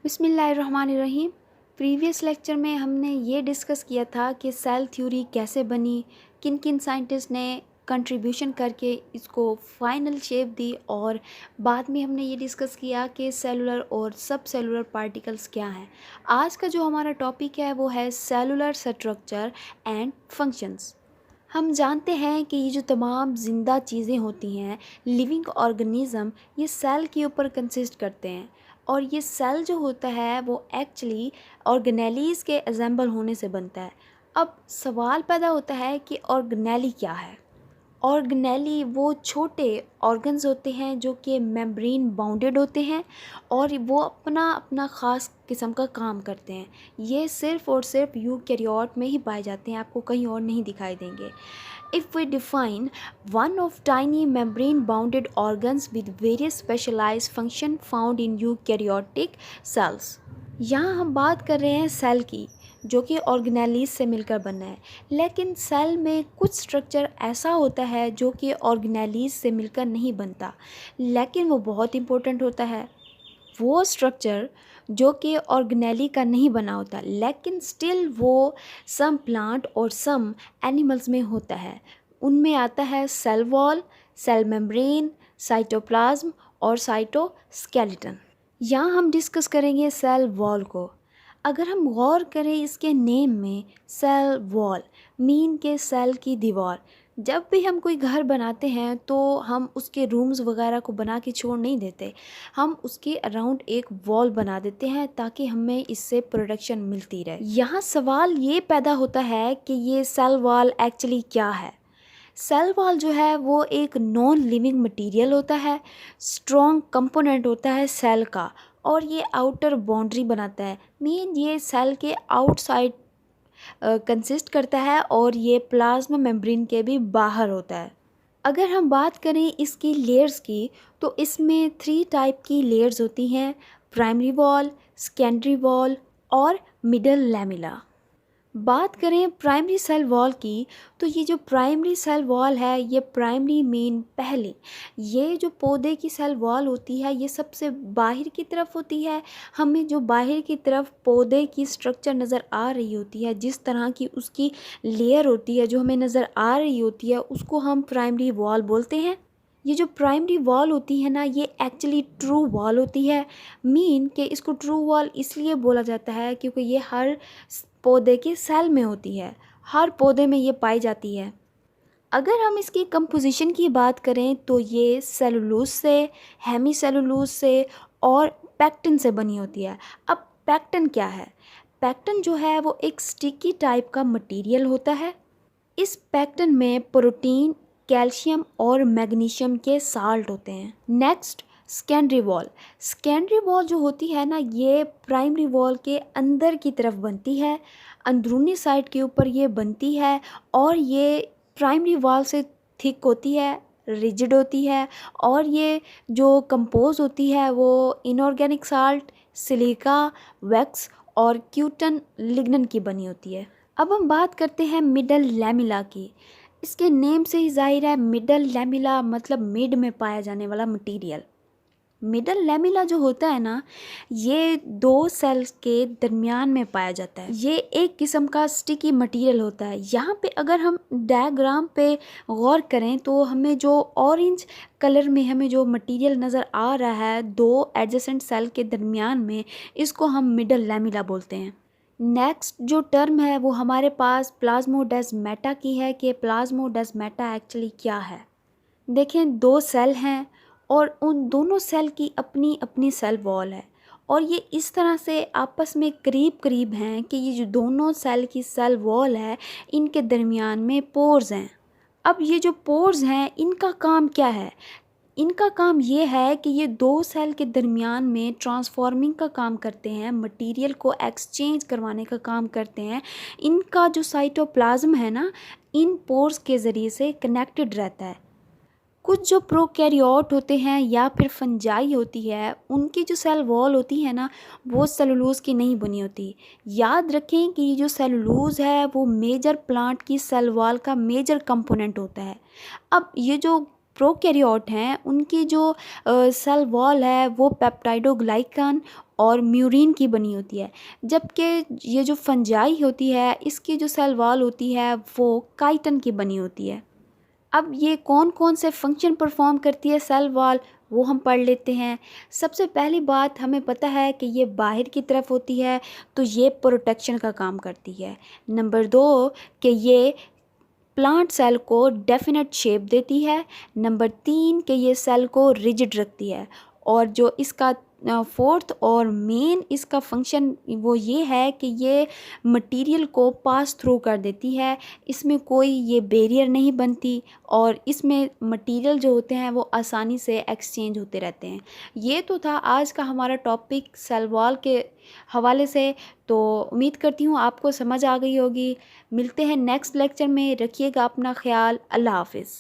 बिस्मिल्लाहिर्रहमानिर्रहीम। Previous lecture में हमने ये डिस्कस किया था कि सेल थ्योरी कैसे बनी, किन किन साइंटिस्ट ने कंट्रीब्यूशन करके इसको फाइनल शेप दी, और बाद में हमने ये डिस्कस किया कि सेलुलर और सब सेलुलर पार्टिकल्स क्या हैं। आज का जो हमारा टॉपिक है वो है सेलुलर स्ट्रक्चर एंड फंक्शंस। हम जानते हैं कि ये जो तमाम ज़िंदा चीज़ें होती हैं, लिविंग ऑर्गेनिज़म, ये सेल के ऊपर कंसिस्ट करते हैं, और ये सेल जो होता है वो एक्चुअली ऑर्गेनेलीज़ के असेंबल होने से बनता है। अब सवाल पैदा होता है कि ऑर्गेनेली क्या है। ऑर्गेनेली वो छोटे ऑर्गन्स होते हैं जो कि मेम्ब्रेन बाउंडेड होते हैं, और वो अपना अपना ख़ास किस्म का काम करते हैं। ये सिर्फ़ और सिर्फ यूकैरियोट में ही पाए जाते हैं, आपको कहीं और नहीं दिखाई देंगे। If we define one of tiny membrane bounded organs with various specialized function found in eukaryotic cells। यहाँ हम बात कर रहे हैं सेल की, जो कि ऑर्गेनेलीज से मिलकर बना है। लेकिन सेल में कुछ स्ट्रक्चर ऐसा होता है जो कि ऑर्गेनेलीज से मिलकर नहीं बनता, लेकिन वो बहुत इम्पोर्टेंट होता है। वो स्ट्रक्चर जो कि ऑर्गेनेली का नहीं बना होता, लेकिन स्टिल वो सम प्लांट और सम एनिमल्स में होता है। उनमें आता है cell wall, cell membrane, cytoplasm और साइटोस्केलेटन। यहाँ हम डिस्कस करेंगे सेल वॉल को। अगर हम गौर करें इसके नेम में, सेल वॉल मीन के सेल की दीवार। जब भी हम कोई घर बनाते हैं तो हम उसके रूम्स वगैरह को बना के छोड़ नहीं देते, हम उसके अराउंड एक वॉल बना देते हैं ताकि हमें इससे प्रोटेक्शन मिलती रहे। यहाँ सवाल ये पैदा होता है कि ये सेल वॉल एक्चुअली क्या है। सेल वॉल जो है वो एक नॉन लिविंग मटेरियल होता है, स्ट्रॉन्ग कंपोनेंट होता है सेल का, और ये आउटर बाउंड्री बनाता है। मीन ये सेल के आउटसाइड कंसिस्ट करता है, और ये प्लाज्मा मेम्ब्रेन के भी बाहर होता है। अगर हम बात करें इसकी लेयर्स की, तो इसमें 3 टाइप की लेयर्स होती हैं: प्राइमरी वॉल, सेकेंडरी वॉल और मिडल लैमेला। बात करें प्राइमरी सेल वॉल की, तो ये जो प्राइमरी सेल वॉल है, ये प्राइमरी मीन पहले, ये जो पौधे की सेल वॉल होती है ये सबसे बाहर की तरफ होती है। हमें जो बाहर की तरफ पौधे की स्ट्रक्चर नज़र आ रही होती है, जिस तरह की उसकी लेयर होती है जो हमें नज़र आ रही होती है, उसको हम प्राइमरी वॉल बोलते हैं। ये जो प्राइमरी वॉल होती है ना, ये एक्चुअली ट्रू वॉल होती है। मीन कि इसको ट्रू वॉल इसलिए बोला जाता है क्योंकि ये हर पौधे के सेल में होती है, हर पौधे में ये पाई जाती है। अगर हम इसकी कंपोजिशन की बात करें तो ये सेलुलोज से, हेमीसेलुलोज से और पैक्टिन से बनी होती है। अब पैक्टिन क्या है? पैक्टिन जो है वो एक स्टिकी टाइप का मटेरियल होता है। इस पैक्टिन में प्रोटीन, कैल्शियम और मैग्नीशियम के साल्ट होते हैं। Next, secondary wall. Secondary wall जो होती है ना, ये प्राइमरी वॉल के अंदर की तरफ बनती है, अंदरूनी साइड के ऊपर ये बनती है, और ये प्राइमरी वॉल से थिक होती है, रिजिड होती है, और ये जो कंपोज होती है वो इनऑर्गेनिक साल्ट, सिलिका, वैक्स और क्यूटन लिग्नन की बनी होती है। अब हम बात करते हैं मिडल लैमेला की। इसके नेम से ही जाहिर है, मिडल लैमेला मतलब मिड में पाया जाने वाला मटेरियल। मिडल लैमेला जो होता है ना, ये 2 सेल्स के दरमियान में पाया जाता है। ये एक किस्म का स्टिकी मटेरियल होता है। यहाँ पे अगर हम डायग्राम पे गौर करें तो हमें जो ऑरेंज कलर में हमें जो मटेरियल नज़र आ रहा है 2 एडजेसेंट सेल के दरमियान में, इसको हम मिडल लैमेला बोलते हैं। नेक्स्ट जो टर्म है वो हमारे पास प्लाज्मोडेस्माटा की है कि प्लाज्मोडेस्माटा एक्चुअली क्या है। देखें, 2 सेल हैं और उन दोनों सेल की अपनी अपनी सेल वॉल है, और ये इस तरह से आपस में करीब करीब हैं कि ये जो दोनों सेल की सेल वॉल है, इनके दरमियान में पोर्स हैं। अब ये जो पोर्स हैं, इनका काम क्या है? इनका काम ये है कि ये 2 सेल के दरमियान में ट्रांसफॉर्मिंग का काम करते हैं, मटेरियल को एक्सचेंज करवाने का काम करते हैं। इनका जो साइटोप्लाज्म है ना, इन पोर्स के ज़रिए से कनेक्टेड रहता है। कुछ जो प्रोकैरियोट होते हैं या फिर फंजाई होती है, उनकी जो सेल वॉल होती है ना, वो सेलुलोज की नहीं बनी होती। याद रखें कि ये जो सेलुलोज है वो मेजर प्लांट की सेल वॉल का मेजर कंपोनेंट होता है। अब ये जो प्रोकैरियोट हैं उनकी जो सेल वॉल है वो पेप्टाइडोग्लाइकन और म्यूरिन की बनी होती है, जबकि ये जो फंजाई होती है इसकी जो सेल वॉल होती है वो काइटिन की बनी होती है। अब ये कौन कौन से फंक्शन परफॉर्म करती है सेल वॉल, वो हम पढ़ लेते हैं। सबसे पहली बात हमें पता है कि ये बाहर की तरफ होती है, तो ये प्रोटेक्शन का काम करती है। नंबर 2 कि ये प्लांट सेल को डेफिनेट शेप देती है। नंबर 3 कि ये सेल को रिजिड रखती है। और जो इसका फोर्थ और मेन इसका फंक्शन वो ये है कि ये मटेरियल को पास थ्रू कर देती है, इसमें कोई ये बैरियर नहीं बनती और इसमें मटेरियल जो होते हैं वो आसानी से एक्सचेंज होते रहते हैं। ये तो था आज का हमारा टॉपिक सेल वॉल के हवाले से। तो उम्मीद करती हूँ आपको समझ आ गई होगी। मिलते हैं नेक्स्ट लेक्चर में, रखिएगा अपना ख्याल। अल्लाह हाफिज़।